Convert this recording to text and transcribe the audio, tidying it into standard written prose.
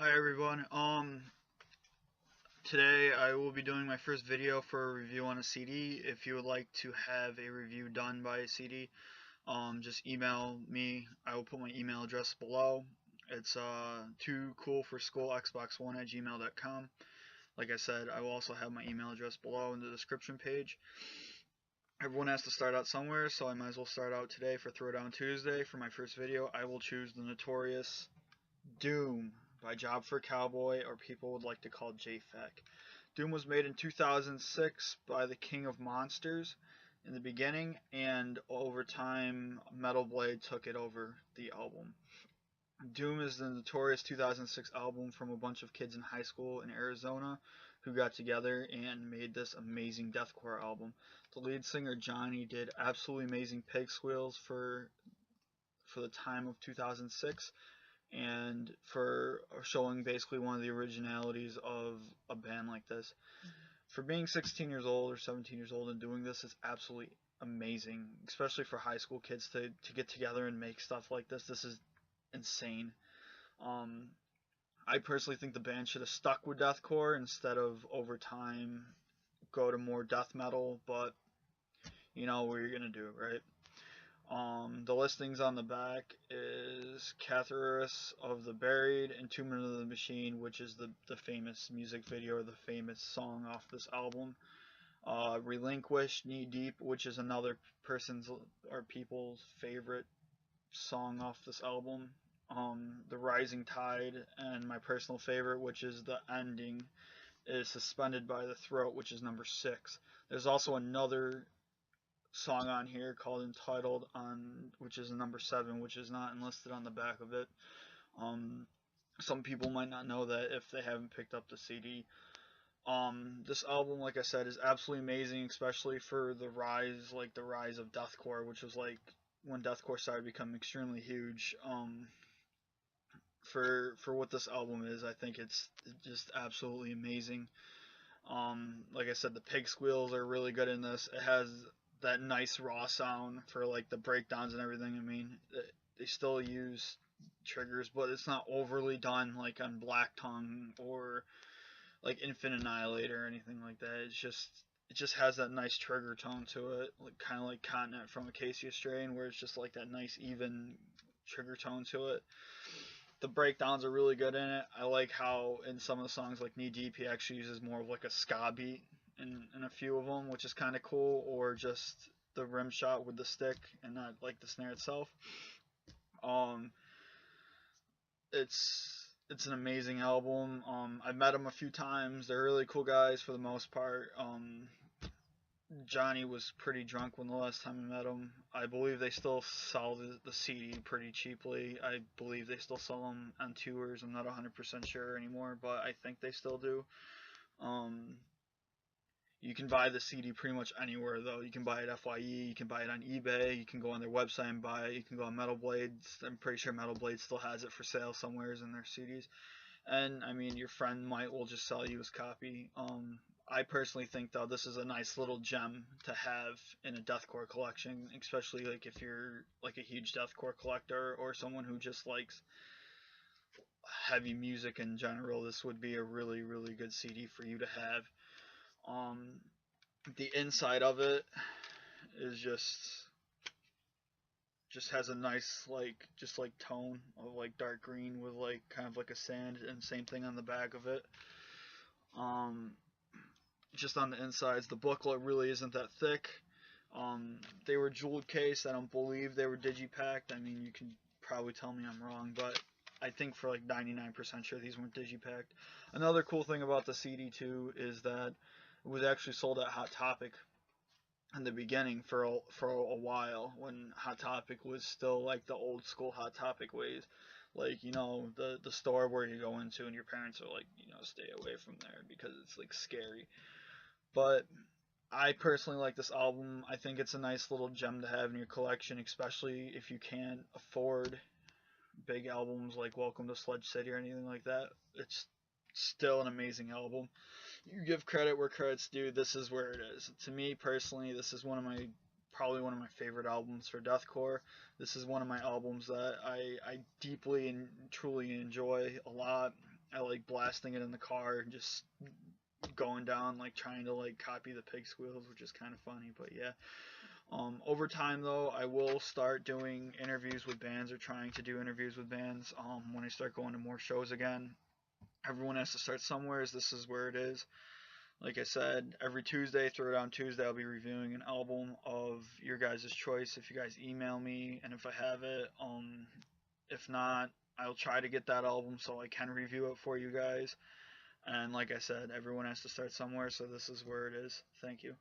Hi everyone. Today I will be doing my first video for a review on a CD. If you would like to have a review done by a CD, just email me. I will put my email address below. It's too cool for school Xbox One at gmail.com. Like I said, I will also have my email address below in the description page. Everyone has to start out somewhere, so I might as well start out today for Throwdown Tuesday. For my first video, I will choose the notorious Doom by Job for Cowboy, or people would like to call JFAC. Doom was made in 2006 by the King of Monsters in the beginning, and over time Metal Blade took it over the album. Doom is the notorious 2006 album from a bunch of kids in high school in Arizona who got together and made this amazing deathcore album. The lead singer Johnny did absolutely amazing pig squeals for the time of 2006, and for showing basically one of the originalities of a band like this. For being 16 years old or 17 years old and doing this is absolutely amazing, especially for high school kids to get together and make stuff like this. This is insane. I personally think the band should have stuck with deathcore instead of over time go to more death metal, but you know what you're gonna do, right? The listings on the back is Catharus of the Buried, Entombment of the Machine, which is the famous music video or the famous song off this album. Relinquish, Knee Deep, which is another person's or people's favorite song off this album. The Rising Tide, and my personal favorite, which is the ending, is Suspended by the Throat, which is number 6. There's also another song on here called Entitled, which is number 7, which is not enlisted on the back of it. Some people might not know that if they haven't picked up the CD. This album, like I said, is absolutely amazing, especially for the rise of deathcore, which was like when deathcore started becoming extremely huge. For what this album is, I think it's just absolutely amazing. Like I said, the pig squeals are really good in this. It has that nice raw sound for like the breakdowns and everything. I mean, they still use triggers, but it's not overly done like on Black Tongue or like Infant Annihilator or anything like that. It just has that nice trigger tone to it, like kind of like Continent from Acacia Strain, where it's just like that nice even trigger tone to it. The breakdowns are really good in it. I like how in some of the songs like Knee Deep he actually uses more of like a ska beat in a few of them, which is kind of cool, or just the rim shot with the stick and not like the snare itself. It's an amazing album. I've met them a few times. They're really cool guys for the most part. Johnny was pretty drunk when the last time I met him. I believe they still sell the CD pretty cheaply. I believe they still sell them on tours. I'm not 100% sure anymore, but I think they still do. You can buy the CD pretty much anywhere, though. You can buy it FYE, you can buy it on eBay, you can go on their website and buy it, you can go on Metal Blades. I'm pretty sure Metal Blade still has it for sale somewhere in their CDs. And, I mean, your friend will just sell you his copy. I personally think, though, this is a nice little gem to have in a deathcore collection, especially like if you're like a huge deathcore collector or someone who just likes heavy music in general. This would be a really, really good CD for you to have. The inside of it is just has a nice just tone of like dark green with like kind of like a sand, and same thing on the back of it. Just on the insides, the booklet really isn't that thick. They were jeweled case. I don't believe they were digipacked. I mean, you can probably tell me I'm wrong, but I think for like 99% sure these weren't digipacked. Another cool thing about the CD too is that it was actually sold at Hot Topic in the beginning for a while, when Hot Topic was still like the old school Hot Topic ways, like, you know, the store where you go into and your parents are like, you know, stay away from there because it's like scary. But I personally like this album. I think it's a nice little gem to have in your collection, especially if you can't afford big albums like Welcome to Sludge City or anything like that. It's still an amazing album. You give credit where credit's due. This is where it is. To me personally, this is probably one of my favorite albums for deathcore. This is one of my albums that I deeply and truly enjoy a lot. I like blasting it in the car and just going down, like trying to like copy the pig squeals, which is kind of funny. But yeah, over time though, I will start doing interviews with bands, or trying to do interviews with bands. When I start going to more shows again, everyone has to start somewhere. As this is where it is. Like I said, every Tuesday, Throwdown Tuesday, I'll be reviewing an album of your guys' choice. If you guys email me, and if I have it, if not, I'll try to get that album so I can review it for you guys. And like I said, everyone has to start somewhere, so this is where it is. Thank you.